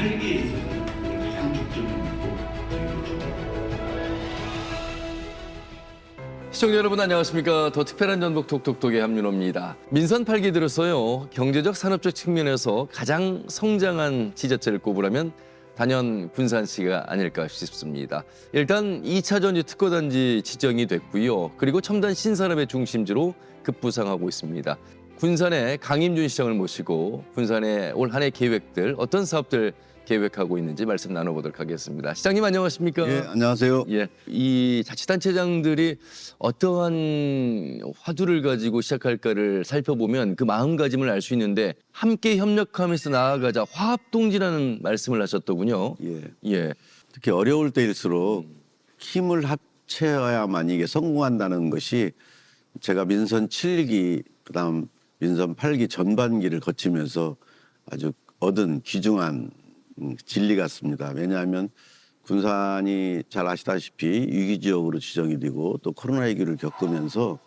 팔기에 있어서 가장 중점을 두고 저희가 준비합니다. 시청자 여러분 안녕하십니까. 더 특별한 전북 톡톡톡의 함윤호입니다. 민선 8기 들어서요. 경제적 산업적 측면에서 가장 성장한 지자체를 꼽으라면 단연 군산시가 아닐까 싶습니다. 일단 2차 전지 특허단지 지정이 됐고요. 그리고 첨단 신산업의 중심지로 급부상하고 있습니다. 군산의 강임준 시장을 모시고 군산의 올 한 해 계획들 어떤 사업들 계획하고 있는지 말씀 나눠보도록 하겠습니다. 시장님 안녕하십니까? 예, 안녕하세요. 예, 이 자치단체장들이 어떠한 화두를 가지고 시작할까를 살펴보면 그 마음가짐을 알 수 있는데 함께 협력하면서 나아가자 화합동지라는 말씀을 하셨더군요. 예. 예, 특히 어려울 때일수록 힘을 합쳐야만 이게 성공한다는 것이 제가 민선 7기 그다음 민선 8기 전반기를 거치면서 아주 얻은 귀중한 진리 같습니다. 왜냐하면 군산이 잘 아시다시피 위기 지역으로 지정이 되고 또 코로나19를 겪으면서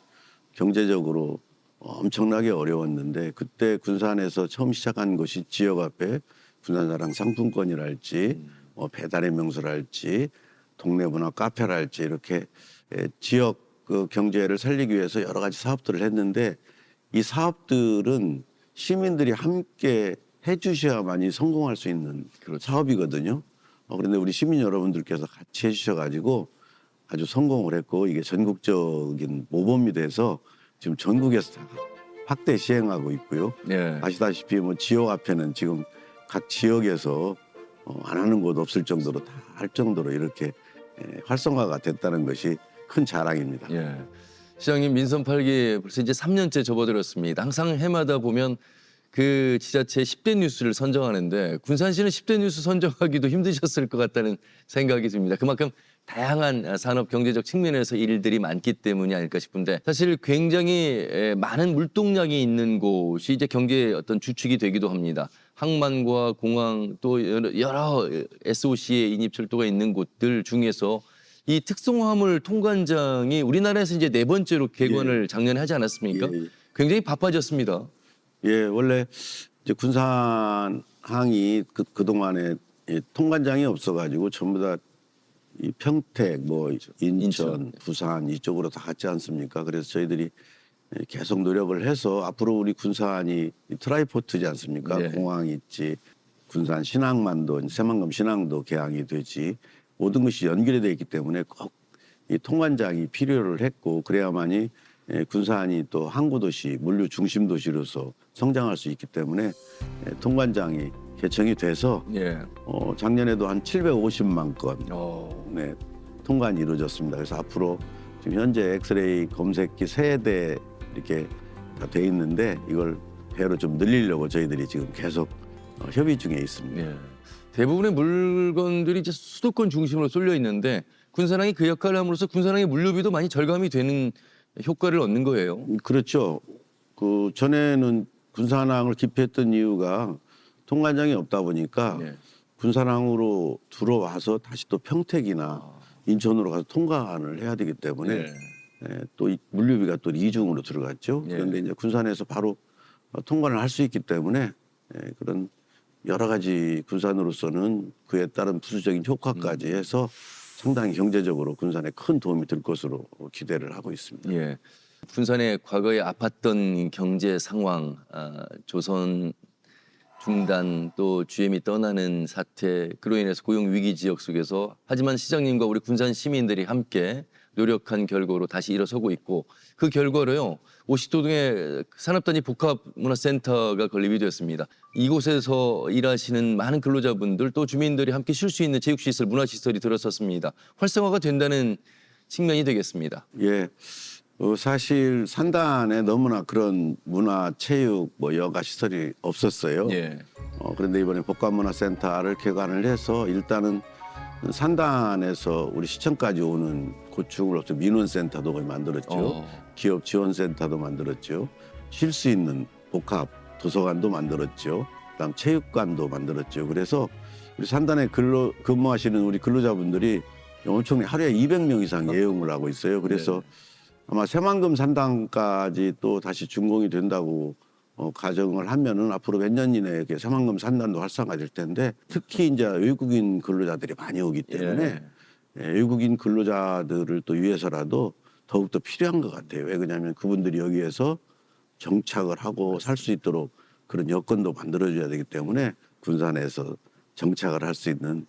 경제적으로 엄청나게 어려웠는데 그때 군산에서 처음 시작한 것이 지역 앞에 군산사랑 상품권이랄지 배달의 명소랄지 동네 문화 카페랄지 이렇게 지역 그 경제를 살리기 위해서 여러 가지 사업들을 했는데 이 사업들은 시민들이 함께 해주셔야만이 성공할 수 있는 사업이거든요. 그런데 우리 시민 여러분들께서 같이 해주셔가지고 아주 성공을 했고 이게 전국적인 모범이 돼서 지금 전국에서 다 확대 시행하고 있고요. 예. 아시다시피 뭐 지역 앞에는 지금 각 지역에서 안 하는 곳 없을 정도로 다 할 정도로 이렇게 활성화가 됐다는 것이 큰 자랑입니다. 예. 시장님 민선 8기 벌써 이제 3년째 접어들었습니다. 항상 해마다 보면 그 지자체의 10대 뉴스를 선정하는데 군산시는 10대 뉴스 선정하기도 힘드셨을 것 같다는 생각이 듭니다. 그만큼 다양한 산업 경제적 측면에서 일들이 많기 때문이 아닐까 싶은데 사실 굉장히 많은 물동량이 있는 곳이 이제 경제의 어떤 주축이 되기도 합니다. 항만과 공항 또 여러 SOC의 인입철도가 있는 곳들 중에서 이 특송화물 통관장이 우리나라에서 이제 4번째로 개관을 작년에 하지 않았습니까? 예. 굉장히 바빠졌습니다. 예, 원래 이제 군산항이 그동안에 통관장이 없어가지고 전부 다 이 평택, 뭐 인천, 부산 이쪽으로 다 갔지 않습니까? 그래서 저희들이 계속 노력을 해서 앞으로 우리 군산이 트라이포트지 않습니까? 네. 공항이 있지, 군산 신항만도, 새만금 신항도 개항이 되지, 모든 것이 연결이 되어 있기 때문에 꼭 이 통관장이 필요를 했고 그래야만이 군산이 또 항구도시, 물류 중심 도시로서 성장할 수 있기 때문에 통관장이 개청이 돼서 예. 작년에도 한 750만 건 네. 통관이 이루어졌습니다. 그래서 앞으로 지금 현재 엑스레이 검색기 3대 이렇게 다 돼 있는데 이걸 배로 좀 늘리려고 저희들이 지금 계속 협의 중에 있습니다. 예. 대부분의 물건들이 이제 수도권 중심으로 쏠려 있는데 군산항이 그 역할을 함으로써 군산항의 물류비도 많이 절감이 되는 효과를 얻는 거예요. 그렇죠. 그 전에는 군산항을 기피했던 이유가 통관장이 없다 보니까 예. 군산항으로 들어와서 다시 또 평택이나 인천으로 가서 통관을 해야 되기 때문에 예. 또 이 물류비가 또 이중으로 들어갔죠. 예. 그런데 이제 군산에서 바로 통관을 할 수 있기 때문에 그런 여러 가지 군산으로서는 그에 따른 부수적인 효과까지 해서 상당히 경제적으로 군산에 큰 도움이 될 것으로 기대를 하고 있습니다. 예. 군산의 과거에 아팠던 경제 상황, 조선 중단 또 GM이 떠나는 사태, 그로 인해서 고용 위기 지역 속에서 하지만 시장님과 우리 군산 시민들이 함께 노력한 결과로 다시 일어서고 있고 그 결과로요. 오식도동에 산업단지 복합문화센터가 건립이 되었습니다. 이곳에서 일하시는 많은 근로자분들 또 주민들이 함께 쉴 수 있는 체육시설, 문화시설이 들어섰습니다. 활성화가 된다는 측면이 되겠습니다. 예. 사실 산단에 너무나 그런 문화, 체육, 뭐 여가 시설이 없었어요. 예. 그런데 이번에 복합문화센터를 개관을 해서 일단은 산단에서 우리 시청까지 오는 고충으로서 민원센터도 거의 만들었죠. 기업 지원센터도 만들었죠. 쉴 수 있는 복합 도서관도 만들었죠. 그다음 체육관도 만들었죠. 그래서 우리 산단에 근무하시는 우리 근로자분들이 엄청 하루에 200명 이상 예용을 하고 있어요. 그래서 아마 새만금 산단까지 또 다시 준공이 된다고 가정을 하면은 앞으로 몇 년 이내에 이렇게 새만금 산단도 활성화될 텐데 특히 이제 외국인 근로자들이 많이 오기 때문에 외국인 근로자들을 또 위해서라도 더욱더 필요한 것 같아요. 왜 그러냐면 그분들이 여기에서 정착을 하고 살 수 있도록 그런 여건도 만들어줘야 되기 때문에 군산에서 정착을 할 수 있는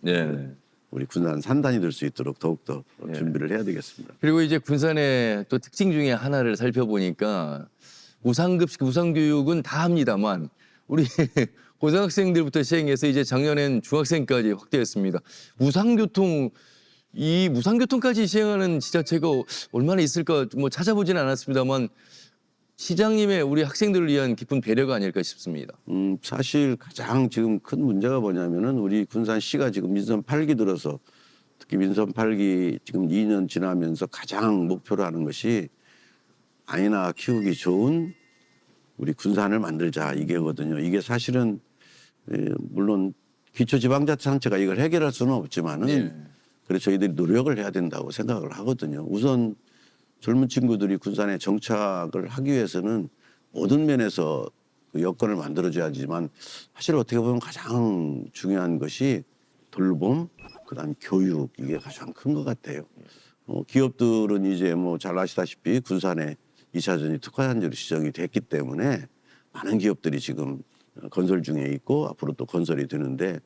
우리 군산 산단이 될 수 있도록 더욱더 준비를 해야 되겠습니다. 그리고 이제 군산의 또 특징 중에 하나를 살펴보니까 우상급식, 우상교육은 다 합니다만 우리 고등학생들부터 시행해서 이제 작년엔 중학생까지 확대했습니다. 이 무상교통까지 시행하는 지자체가 얼마나 있을까 뭐 찾아보지는 않았습니다만 시장님의 우리 학생들을 위한 깊은 배려가 아닐까 싶습니다. 사실 가장 지금 큰 문제가 뭐냐면은 우리 군산시가 지금 민선 8기 들어서 특히 민선 8기 지금 2년 지나면서 가장 목표로 하는 것이 아이나 키우기 좋은 우리 군산을 만들자 이게거든요. 이게 사실은 물론 기초지방자치단체가 이걸 해결할 수는 없지만은 그래서 저희들이 노력을 해야 된다고 생각을 하거든요. 우선 젊은 친구들이 군산에 정착을 하기 위해서는 모든 면에서 그 여건을 만들어줘야지만 사실 어떻게 보면 가장 중요한 것이 돌봄, 그다음 교육 이게 가장 큰 것 같아요. 기업들은 이제 뭐 잘 아시다시피 군산에 2차전지 특화단지로 지정이 됐기 때문에 많은 기업들이 지금 건설 중에 있고 앞으로 또 건설이 되는데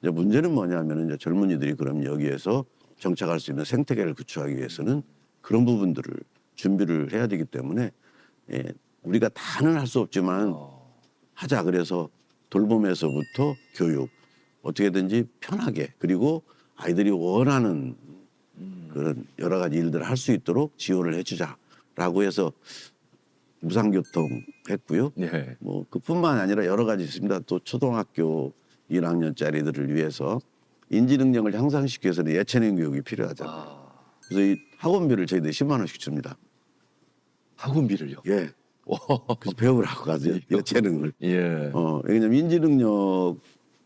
이제 문제는 뭐냐면은 이제 젊은이들이 그럼 여기에서 정착할 수 있는 생태계를 구축하기 위해서는 그런 부분들을 준비를 해야 되기 때문에 우리가 다는 할 수 없지만 하자. 그래서 돌봄에서부터 교육 어떻게든지 편하게 그리고 아이들이 원하는 그런 여러 가지 일들을 할 수 있도록 지원을 해주자라고 해서 무상교통 했고요. 뭐 그뿐만 아니라 여러 가지 있습니다. 또 초등학교 1학년짜리들을 위해서 인지 능력을 향상시키기 위해서는 예체능 교육이 필요하잖아요. 그래서 이 학원비를 저희들이 10만 원씩 줍니다. 학원비를요? 예. 그래서 배우라고 가서 예체능을. 왜냐면 인지 능력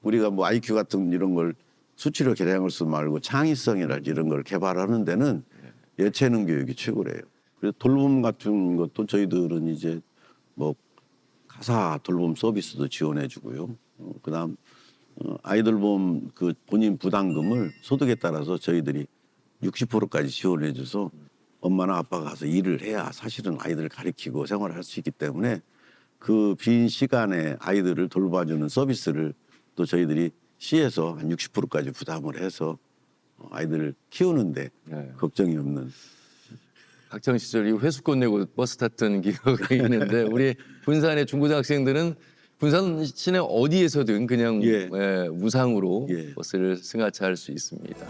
우리가 뭐 IQ 같은 이런 걸 수치로 계량할 수 말고 창의성이랄지 이런 걸 개발하는 데는 예체능 교육이 최고래요. 그래서 돌봄 같은 것도 저희들은 이제 뭐 가사 돌봄 서비스도 지원해 주고요. 그다음 아이돌봄 그 본인 부담금을 소득에 따라서 저희들이 60%까지 지원해 줘서 엄마나 아빠가 가서 일을 해야 사실은 아이들을 가르치고 생활을 할 수 있기 때문에 그 빈 시간에 아이들을 돌봐주는 서비스를 또 저희들이 시에서 한 60%까지 부담을 해서 아이들을 키우는데 걱정이 없는. 학창 시절 이 회수권 내고 버스 탔던 기억이 있는데 우리 군산의 중고등학생들은 군산 시내 어디에서든 그냥 무상으로 버스를 승하차할 수 있습니다.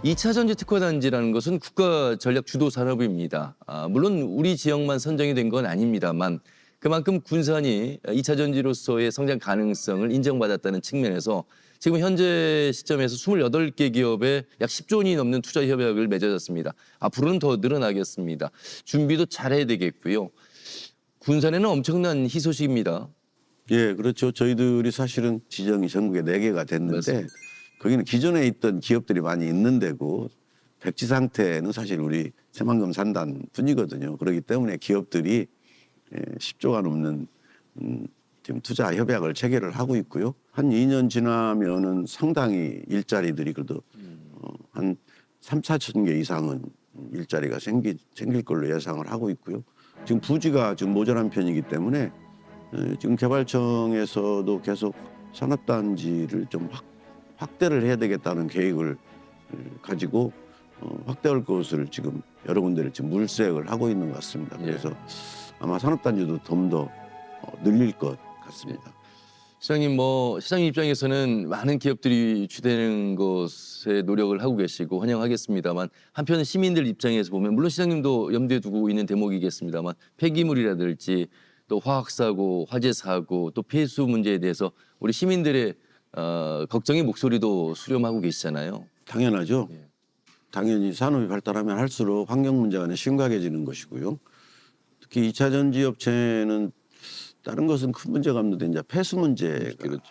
2차 전지 특화단지라는 것은 국가 전략 주도 산업입니다. 물론 우리 지역만 선정이 된 건 아닙니다만 그만큼 군산이 2차 전지로서의 성장 가능성을 인정받았다는 측면에서 지금 현재 시점에서 28개 기업에 약 10조 원이 넘는 투자 협약을 맺어졌습니다. 앞으로는 더 늘어나겠습니다. 준비도 잘해야 되겠고요. 군산에는 엄청난 희소식입니다. 예, 그렇죠. 저희들이 사실은 지정이 전국에 4개가 됐는데 맞습니다. 거기는 기존에 있던 기업들이 많이 있는 데고 백지 상태는 사실 우리 새만금 산단 뿐이거든요. 그렇기 때문에 기업들이 10조가 넘는 지금 투자 협약을 체결을 하고 있고요. 한 2년 지나면은 상당히 일자리들이 그래도 한 3, 4천 개 이상은 일자리가 생길 걸로 예상을 하고 있고요. 지금 부지가 지금 모자란 편이기 때문에 지금 개발청에서도 계속 산업단지를 좀 확대를 해야 되겠다는 계획을 가지고 확대할 것을 지금 여러 군데를 지금 물색을 하고 있는 것 같습니다. 그래서 아마 산업단지도 좀 더 늘릴 것 같습니다. 시장님, 시장님 입장에서는 많은 기업들이 주되는 것에 노력을 하고 계시고 환영하겠습니다만 한편 시민들 입장에서 보면 물론 시장님도 염두에 두고 있는 대목이겠습니다만 폐기물이라든지 또 화학사고, 화재사고, 또 폐수 문제에 대해서 우리 시민들의 걱정의 목소리도 수렴하고 계시잖아요. 당연하죠. 예. 당연히 산업이 발달하면 할수록 환경 문제가 심각해지는 것이고요. 특히 2차 전지 업체는 다른 것은 큰 문제가 없는데 이제 폐수 문제가 그렇죠.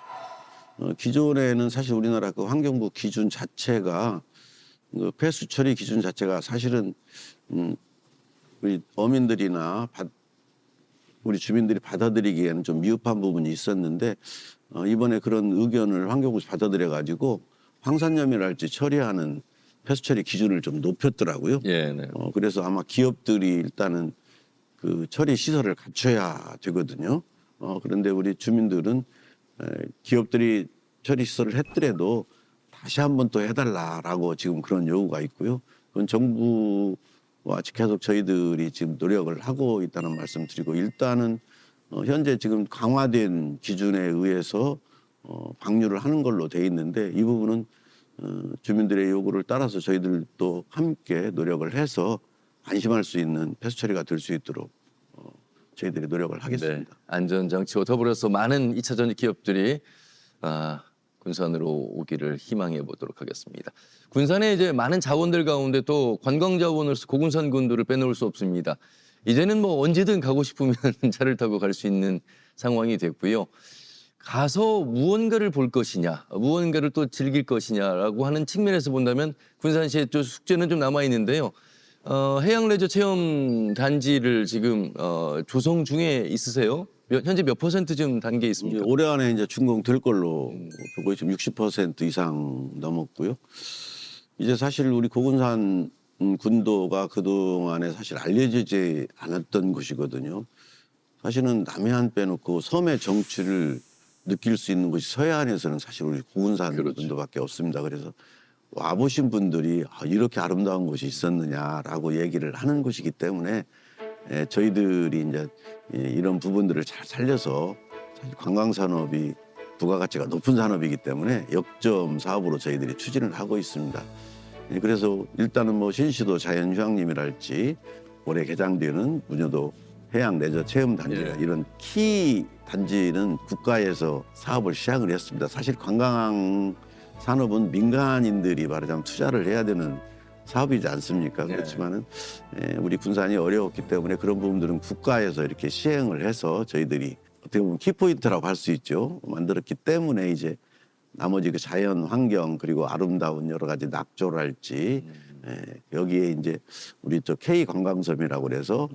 기존에는 사실 우리나라 그 환경부 기준 자체가 그 폐수 처리 기준 자체가 사실은 우리 어민들이나 우리 주민들이 받아들이기에는 좀 미흡한 부분이 있었는데 이번에 그런 의견을 환경부에서 받아들여 가지고 황산염이랄지 처리하는 폐수 처리 기준을 좀 높였더라고요. 예, 네. 그래서 아마 기업들이 일단은 그 처리 시설을 갖춰야 되거든요. 그런데 우리 주민들은 기업들이 처리 시설을 했더라도 다시 한 번 또 해달라라고 지금 그런 요구가 있고요. 그건 정부와 계속 저희들이 지금 노력을 하고 있다는 말씀드리고 일단은 현재 지금 강화된 기준에 의해서 방류를 하는 걸로 돼 있는데 이 부분은 주민들의 요구를 따라서 저희들도 함께 노력을 해서 안심할 수 있는 폐수 처리가 될 수 있도록 저희들이 노력을 하겠습니다. 네. 안전장치와 더불어서 많은 2차 전지 기업들이 군산으로 오기를 희망해 보도록 하겠습니다. 군산에 이제 많은 자원들 가운데 또 관광 자원으로서 고군산 군도를 빼놓을 수 없습니다. 이제는 뭐 언제든 가고 싶으면 차를 타고 갈 수 있는 상황이 됐고요. 가서 무언가를 볼 것이냐, 무언가를 또 즐길 것이냐라고 하는 측면에서 본다면 군산시의 또 숙제는 좀 남아 있는데요. 해양 레저 체험 단지를 지금 조성 중에 있으세요? 현재 몇 %좀 단계에 있습니까? 올해 안에 이제 준공될 걸로 보고 지금 60% 이상 넘었고요. 이제 사실 우리 고군산 군도가 그동안에 사실 알려지지 않았던 곳이거든요. 사실은 남해안 빼놓고 섬의 정취를 느낄 수 있는 곳이 서해안에서는 사실 우리 고군산 그렇죠. 군도밖에 없습니다. 그래서 와보신 분들이 이렇게 아름다운 곳이 있었느냐라고 얘기를 하는 곳이기 때문에 저희들이 이제 이런 부분들을 잘 살려서 사실 관광 산업이 부가가치가 높은 산업이기 때문에 역점 사업으로 저희들이 추진을 하고 있습니다. 그래서 일단은 뭐 신시도 자연휴양림이랄지 올해 개장되는 문여도 해양 레저 체험 단지나 이런 키 단지는 국가에서 사업을 시작을 했습니다. 사실 관광 산업은 민간인들이 말하자면 투자를 해야 되는 사업이지 않습니까? 그렇지만은 우리 군산이 어려웠기 때문에 그런 부분들은 국가에서 이렇게 시행을 해서 저희들이 어떻게 보면 키포인트라고 할 수 있죠. 만들었기 때문에 이제 나머지 그 자연 환경 그리고 아름다운 여러 가지 낙조랄지 여기에 이제 우리 저 K 관광섬이라고 그래서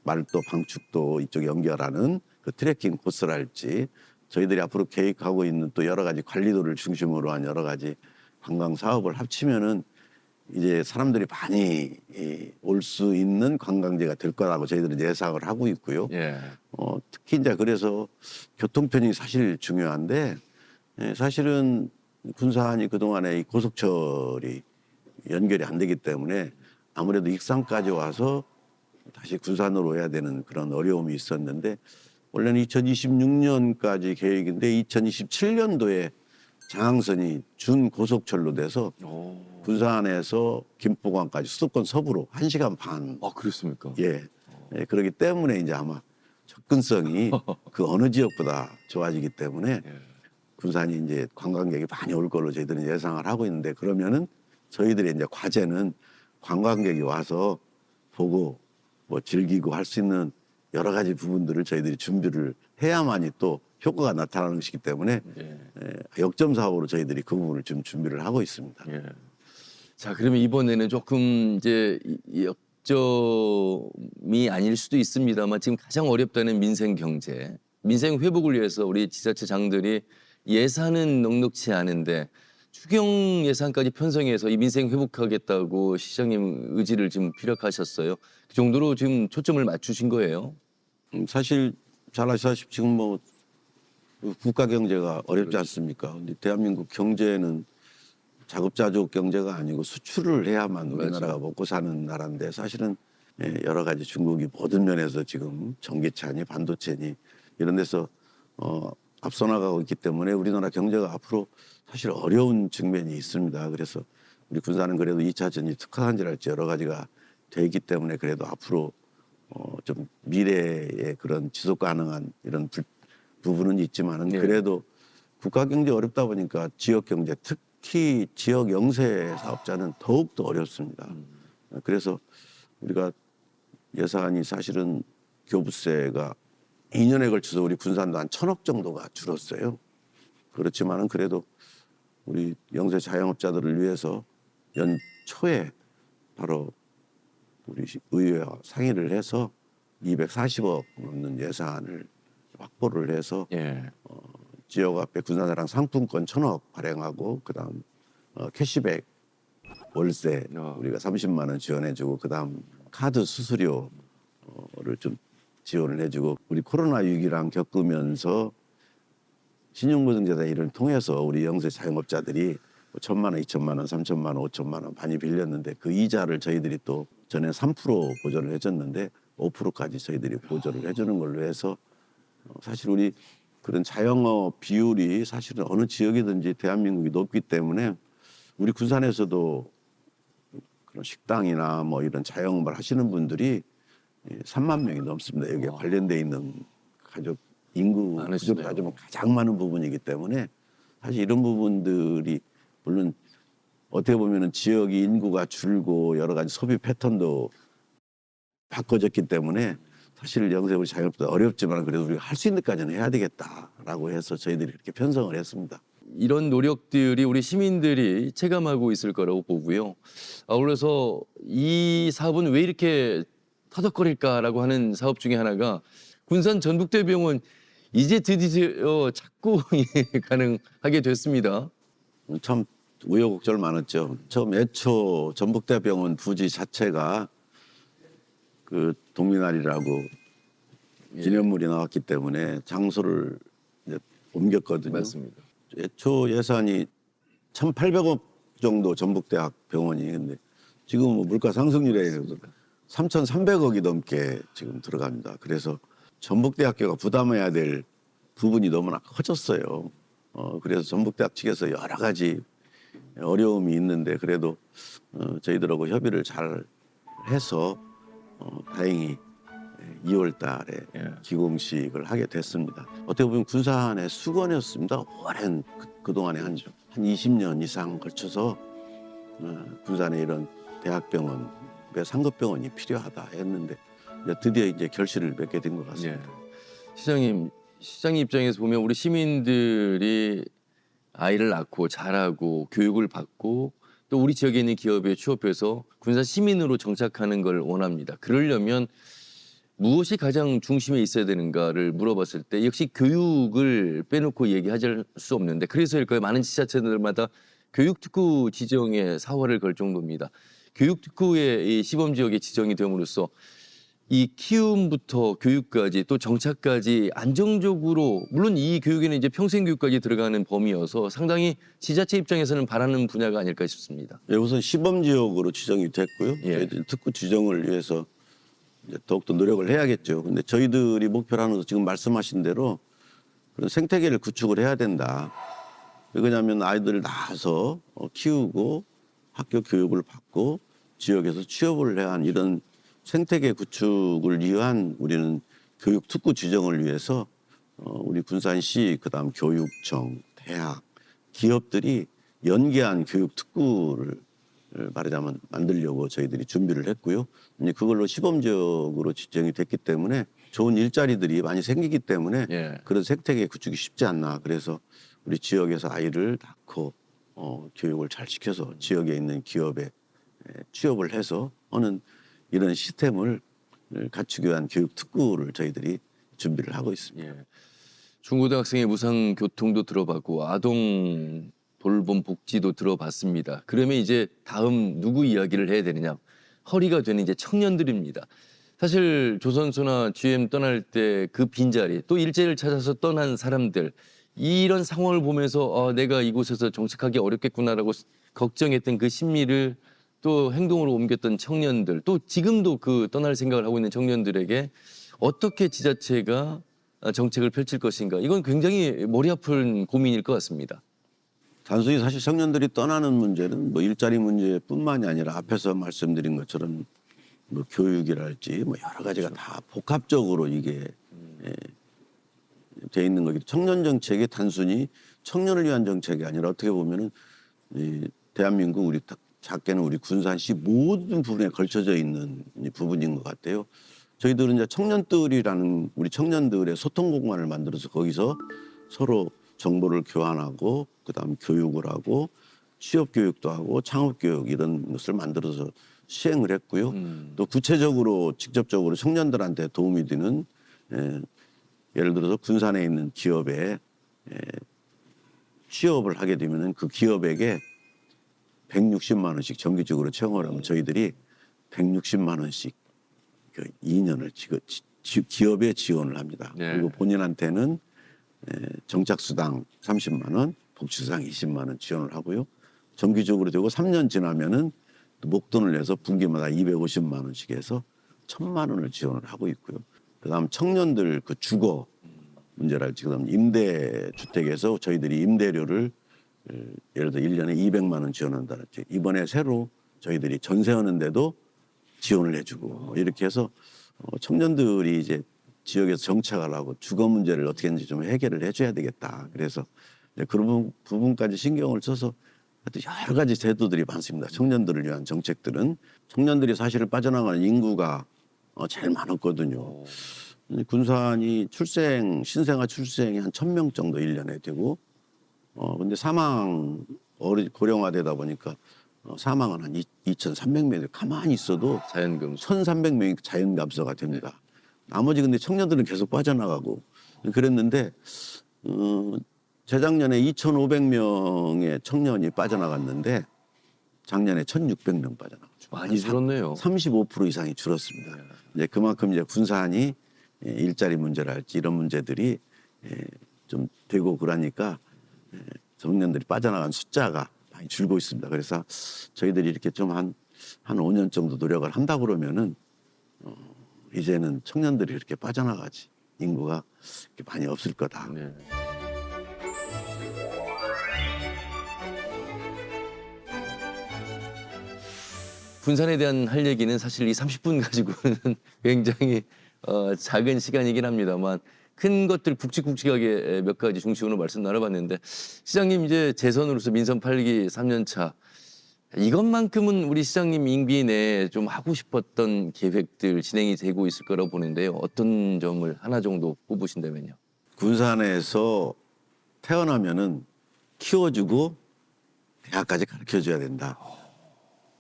말도 방축도 이쪽 연결하는 그 트레킹 코스랄지 저희들이 앞으로 계획하고 있는 또 여러 가지 관리도를 중심으로 한 여러 가지 관광 사업을 합치면은 이제 사람들이 많이 올 수 있는 관광지가 될 거라고 저희들은 예상을 하고 있고요. 예. 특히 이제 그래서 교통편이 사실 중요한데 사실은 군산이 그동안에 이 고속철이 연결이 안 되기 때문에 아무래도 익산까지 와서 다시 군산으로 해야 되는 그런 어려움이 있었는데 원래는 2026년까지 계획인데 2027년도에 장항선이 준고속철로 돼서 군산에서 김포공항까지 수도권 서부로 1시간 반. 그렇습니까? 예. 그렇기 때문에 이제 아마 접근성이 그 어느 지역보다 좋아지기 때문에 군산이 이제 관광객이 많이 올 걸로 저희들은 예상을 하고 있는데 그러면은 저희들의 이제 과제는 관광객이 와서 보고 뭐 즐기고 할 수 있는 여러 가지 부분들을 저희들이 준비를 해야만이 또 효과가 나타나는 것이기 때문에 역점 사업으로 저희들이 그 부분을 좀 준비를 하고 있습니다. 예. 자, 그러면 이번에는 조금 이제 역점이 아닐 수도 있습니다만 지금 가장 어렵다는 민생 경제, 민생 회복을 위해서 우리 지자체장들이 예산은 넉넉치 않은데 추경 예산까지 편성해서 이 민생 회복하겠다고 시장님 의지를 지금 피력하셨어요. 그 정도로 지금 초점을 맞추신 거예요. 사실 잘 아시다시피 지금 뭐 국가 경제가 어렵지 않습니까? 근데 대한민국 경제는 자급자족 경제가 아니고 수출을 해야만 우리나라가 먹고 사는 나라인데 사실은 여러 가지 중국이 모든 면에서 지금 전기차니 반도체니 이런 데서 앞서 나가고 있기 때문에 우리나라 경제가 앞으로 사실 어려운 측면이 있습니다. 그래서 우리 군산은 그래도 2차 전지 특화단지랄지 여러 가지가 돼 있기 때문에 그래도 앞으로 좀 미래의 그런 지속 가능한 이런 부분은 있지만은 그래도 국가 경제 어렵다 보니까 지역 경제 특히 지역 영세 사업자는 더욱더 어렵습니다. 그래서 우리가 예산이 사실은 교부세가 2년에 걸쳐서 우리 군산도 한 1,000억 정도가 줄었어요. 그렇지만은 그래도 우리 영세 자영업자들을 위해서 연초에 바로 우리 의회와 상의를 해서 240억 넘는 예산을 확보를 해서 예. 지역 앞에 군산사랑 상품권 1,000억 발행하고 그다음 캐시백 월세 우리가 30만 원 지원해주고 그다음 카드 수수료를 좀 지원을 해주고 우리 코로나 위기랑 겪으면서 신용보증재단 이를 통해서 우리 영세 자영업자들이 1,000만 원, 2,000만 원, 3,000만 원, 5,000만 원 많이 빌렸는데 그 이자를 저희들이 또 전에 3% 보조를 해줬는데 5%까지 저희들이 보조를 해주는 걸로 해서 사실 우리 그런 자영업 비율이 사실은 어느 지역이든지 대한민국이 높기 때문에 우리 군산에서도 그런 식당이나 뭐 이런 자영업을 하시는 분들이 3만 명이 넘습니다. 여기에 관련돼 있는 가족 인구 구조를 따지면 가장 많은 부분이기 때문에 사실 이런 부분들이 물론 어떻게 보면은 지역이 인구가 줄고 여러 가지 소비 패턴도 바꿔졌기 때문에 사실 영세 우리 자영업도 어렵지만 그래도 우리가 할 수 있는 데까지는 해야 되겠다라고 해서 저희들이 이렇게 편성을 했습니다. 이런 노력들이 우리 시민들이 체감하고 있을 거라고 보고요. 아울러서 이 사업은 왜 이렇게 터덕거릴까라고 하는 사업 중에 하나가 군산 전북대병원 이제 드디어 착공이 가능하게 됐습니다. 참 우여곡절 많았죠. 처음 애초 전북대병원 부지 자체가 그 동미나리라고 기념물이 나왔기 때문에 장소를 이제 옮겼거든요. 맞습니다. 애초 예산이 1,800억 정도 전북대학 병원이 근데 지금 뭐 물가 상승률에 3,300억이 넘게 지금 들어갑니다. 그래서 전북대학교가 부담해야 될 부분이 너무나 커졌어요. 그래서 전북대학 측에서 여러 가지 어려움이 있는데 그래도 저희들하고 협의를 잘 해서 다행히 2월 달에 기공식을 하게 됐습니다. 어떻게 보면 군산의 수건이었습니다. 오랜 그동안에 한 20년 이상 걸쳐서 군산에 이런 대학병원, 상급병원이 필요하다 했는데 드디어 이제 결실을 맺게 된 것 같습니다. 시장님 입장에서 보면 우리 시민들이 아이를 낳고 자라고 교육을 받고 또 우리 지역에 있는 기업에 취업해서 군산 시민으로 정착하는 걸 원합니다. 그러려면 무엇이 가장 중심에 있어야 되는가를 물어봤을 때 역시 교육을 빼놓고 얘기하지 수 없는데 그래서일까요? 많은 지자체들마다 교육특구 지정에 사활을 걸 정도입니다. 교육특구의 이 시범지역에 지정이 됨으로써 이 키움부터 교육까지 또 정착까지 안정적으로 물론 이 교육에는 이제 평생교육까지 들어가는 범위여서 상당히 지자체 입장에서는 바라는 분야가 아닐까 싶습니다. 예, 우선 시범지역으로 지정이 됐고요. 예. 특구 지정을 위해서 이제 더욱더 노력을 해야겠죠. 근데 저희들이 목표로 하는 건 지금 말씀하신 대로 그런 생태계를 구축을 해야 된다. 왜냐하면 아이들을 낳아서 키우고 학교 교육을 받고 지역에서 취업을 해야 하는 이런 생태계 구축을 위한 우리는 교육 특구 지정을 위해서 우리 군산시 그다음 교육청, 대학, 기업들이 연계한 교육 특구를 말하자면 만들려고 저희들이 준비를 했고요. 이제 그걸로 시범적으로 지정이 됐기 때문에 좋은 일자리들이 많이 생기기 때문에 그런 생태계 구축이 쉽지 않나. 그래서 우리 지역에서 아이를 낳고 교육을 잘 시켜서 지역에 있는 기업에 취업을 해서 하는 이런 시스템을 갖추기 위한 교육 특구를 저희들이 준비를 하고 있습니다. 중고등학생의 무상 교통도 들어봤고 아동 돌봄 복지도 들어봤습니다. 그러면 이제 다음 누구 이야기를 해야 되느냐? 허리가 되는 이제 청년들입니다. 사실 조선소나 GM 떠날 때 그 빈자리 또 일자리를 찾아서 떠난 사람들 이런 상황을 보면서 내가 이곳에서 정착하기 어렵겠구나라고 걱정했던 그 심리를 또 행동으로 옮겼던 청년들 또 지금도 그 떠날 생각을 하고 있는 청년들에게 어떻게 지자체가 정책을 펼칠 것인가 이건 굉장히 머리 아픈 고민일 것 같습니다. 단순히 사실 청년들이 떠나는 문제는 뭐 일자리 문제뿐만이 아니라 앞에서 말씀드린 것처럼 뭐 교육이랄지 뭐 여러 가지가 다 복합적으로 이게 돼 있는 거기. 청년 정책이 단순히 청년을 위한 정책이 아니라 어떻게 보면은 이 대한민국 우리 작게는 우리 군산시 모든 부분에 걸쳐져 있는 이 부분인 것 같아요. 저희들은 이제 청년들이라는 우리 청년들의 소통 공간을 만들어서 거기서 서로 정보를 교환하고 그다음 교육을 하고 취업 교육도 하고 창업 교육 이런 것을 만들어서 시행을 했고요. 또 구체적으로 직접적으로 청년들한테 도움이 되는 예를 들어서 군산에 있는 기업에 취업을 하게 되면은 그 기업에게 160만 원씩 정기적으로 채용을 하면 저희들이 160만 원씩 그 2년을 기업에 지원을 합니다. 네. 그리고 본인한테는 정착수당 30만 원, 복지수당 20만 원 지원을 하고요. 정기적으로 되고 3년 지나면은 또 목돈을 내서 분기마다 250만 원씩 해서 1,000만 원을 지원을 하고 있고요. 그다음 청년들 그 주거 문제랄지 그다음 임대주택에서 저희들이 임대료를 예를 들어 1년에 200만 원 지원한다든지 이번에 새로 저희들이 전세하는데도 지원을 해주고 뭐 이렇게 해서 청년들이 이제 지역에서 정착을 하고 주거 문제를 어떻게든지 좀 해결을 해줘야 되겠다. 그래서 그런 부분까지 신경을 써서 하여튼 여러 가지 제도들이 많습니다. 청년들을 위한 정책들은 청년들이 사실 빠져나가는 인구가 제일 많았거든요. 군산이 신생아 출생이 한 1,000명 정도 1년에 되고 근데 사망 고령화되다 보니까 사망은 한 2,300명이 가만히 있어도 자연금 1,300명이 자연감소가 됩니다. 나머지 근데 청년들은 계속 빠져나가고 그랬는데 재작년에 2,500명의 청년이 빠져나갔는데 작년에 1,600명 빠져나갔죠. 많이 줄었네요. 35% 이상이 줄었습니다. 이제 그만큼 이제 군산이 일자리 문제랄지 이런 문제들이 좀 되고 그러니까 청년들이 빠져나간 숫자가 많이 줄고 있습니다. 그래서 저희들이 이렇게 좀 한 5년 정도 노력을 한다 그러면은 이제는 청년들이 이렇게 빠져나가지 인구가 이렇게 많이 없을 거다. 네. 군산에 대한 할 얘기는 사실 이 30분 가지고는 굉장히 작은 시간이긴 합니다만 큰 것들 굵직굵직하게 몇 가지 중심으로 말씀 나눠봤는데 시장님 이제 재선으로서 민선 8기 3년 차 이것만큼은 우리 시장님 임기 내에 좀 하고 싶었던 계획들 진행이 되고 있을 거라고 보는데요. 어떤 점을 하나 정도 꼽으신다면요. 군산에서 태어나면은 키워주고 대학까지 가르쳐줘야 된다.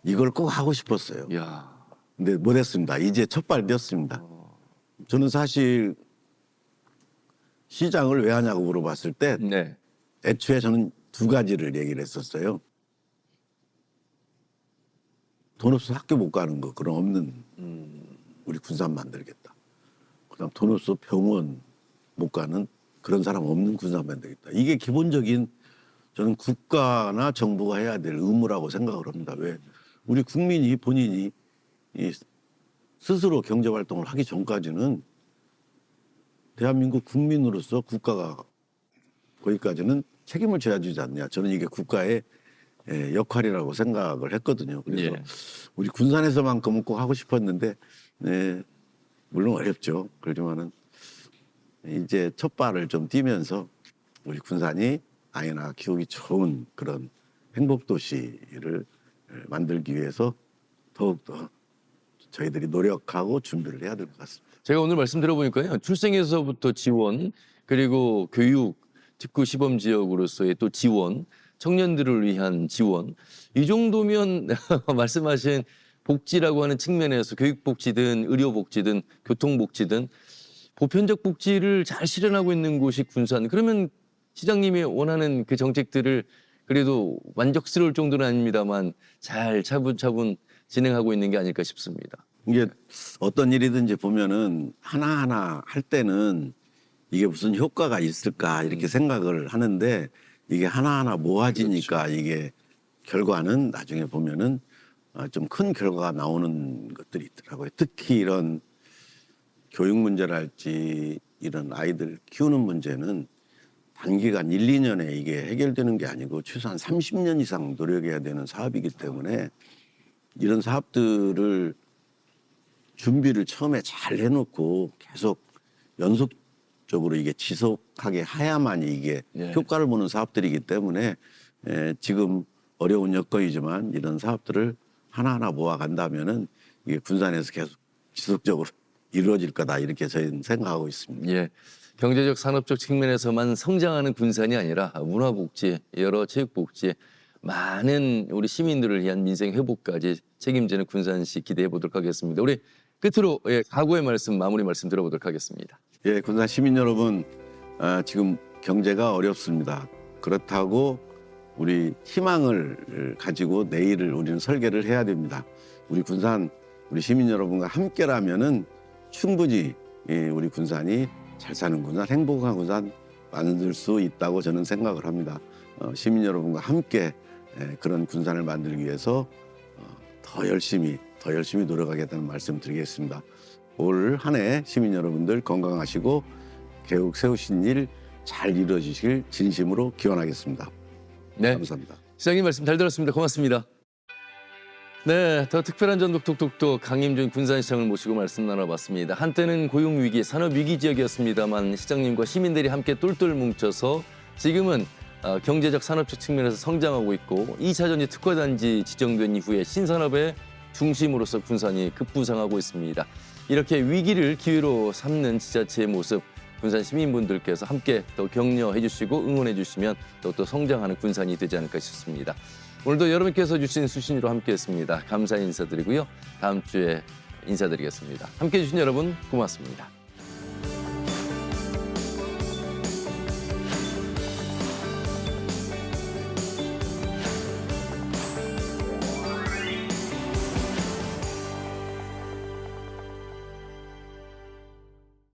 이걸 꼭 하고 싶었어요. 야, 근데 못했습니다. 이제 첫발 띄었습니다. 저는 사실 시장을 왜 하냐고 물어봤을 때 네. 애초에 저는 두 가지를 얘기를 했었어요. 돈 없어 학교 못 가는 거 그런 없는 우리 군산 만들겠다. 그다음 돈 없어 병원 못 가는 그런 사람 없는 군산 만들겠다. 이게 기본적인 저는 국가나 정부가 해야 될 의무라고 생각을 합니다. 왜 우리 국민이 본인이 이 스스로 경제 활동을 하기 전까지는 대한민국 국민으로서 국가가 거기까지는 책임을 져야 되지 않냐. 저는 이게 국가의 역할이라고 생각을 했거든요. 그래서 예. 우리 군산에서만큼은 꼭 하고 싶었는데 물론 어렵죠. 그렇지만은 이제 첫 발을 좀 띄면서 우리 군산이 아이나 키우기 좋은 그런 행복 도시를 만들기 위해서 더욱더 저희들이 노력하고 준비를 해야 될 것 같습니다. 제가 오늘 말씀 들어보니까요. 출생에서부터 지원 그리고 교육 특구 시범 지역으로서의 또 지원 청년들을 위한 지원 이 정도면 말씀하신 복지라고 하는 측면에서 교육복지든 의료복지든 교통복지든 보편적 복지를 잘 실현하고 있는 곳이 군산. 그러면 시장님이 원하는 그 정책들을 그래도 만족스러울 정도는 아닙니다만 잘 차분차분 진행하고 있는 게 아닐까 싶습니다. 이게 어떤 일이든지 보면은 하나하나 할 때는 이게 무슨 효과가 있을까 이렇게 생각을 하는데 이게 하나하나 모아지니까 그렇죠. 이게 결과는 나중에 보면은 좀 큰 결과가 나오는 것들이 있더라고요. 특히 이런 교육 문제랄지 이런 아이들 키우는 문제는 단기간 1, 2년에 이게 해결되는 게 아니고 최소한 30년 이상 노력해야 되는 사업이기 때문에 이런 사업들을 준비를 처음에 잘 해놓고 계속 연속적으로 이게 지속하게 해야만이 이게 예. 효과를 보는 사업들이기 때문에 지금 어려운 여건이지만 이런 사업들을 하나하나 모아간다면은 이게 군산에서 계속 지속적으로 이루어질 거다 이렇게 저희는 생각하고 있습니다. 예. 경제적 산업적 측면에서만 성장하는 군산이 아니라 문화복지, 여러 체육복지, 많은 우리 시민들을 위한 민생 회복까지 책임지는 군산시 기대해 보도록 하겠습니다. 우리 끝으로 각오의 말씀, 마무리 말씀 들어보도록 하겠습니다. 예, 군산 시민 여러분, 지금 경제가 어렵습니다. 그렇다고 우리 희망을 가지고 내일을 우리는 설계를 해야 됩니다. 우리 군산, 우리 시민 여러분과 함께라면은 충분히 우리 군산이 잘 사는 군산, 행복한 군산 만들 수 있다고 저는 생각을 합니다. 시민 여러분과 함께 그런 군산을 만들기 위해서 더 열심히 노력하겠다는 말씀 드리겠습니다. 올 한 해 시민 여러분들 건강하시고 계획 세우신 일 잘 이루어지실 진심으로 기원하겠습니다. 네. 감사합니다. 시장님 말씀 잘 들었습니다. 고맙습니다. 네, 더 특별한 전북 톡톡톡 강임준 군산시장을 모시고 말씀 나눠봤습니다. 한때는 고용위기, 산업위기 지역이었습니다만 시장님과 시민들이 함께 똘똘 뭉쳐서 지금은 경제적, 산업적 측면에서 성장하고 있고 2차 전지 특화단지 지정된 이후에 신산업의 중심으로서 군산이 급부상하고 있습니다. 이렇게 위기를 기회로 삼는 지자체의 모습, 군산 시민분들께서 함께 더 격려해 주시고 응원해 주시면 또 성장하는 군산이 되지 않을까 싶습니다. 오늘도 여러분께서 주신 수신으로 함께했습니다. 감사 인사드리고요. 다음 주에 인사드리겠습니다. 함께해 주신 여러분 고맙습니다.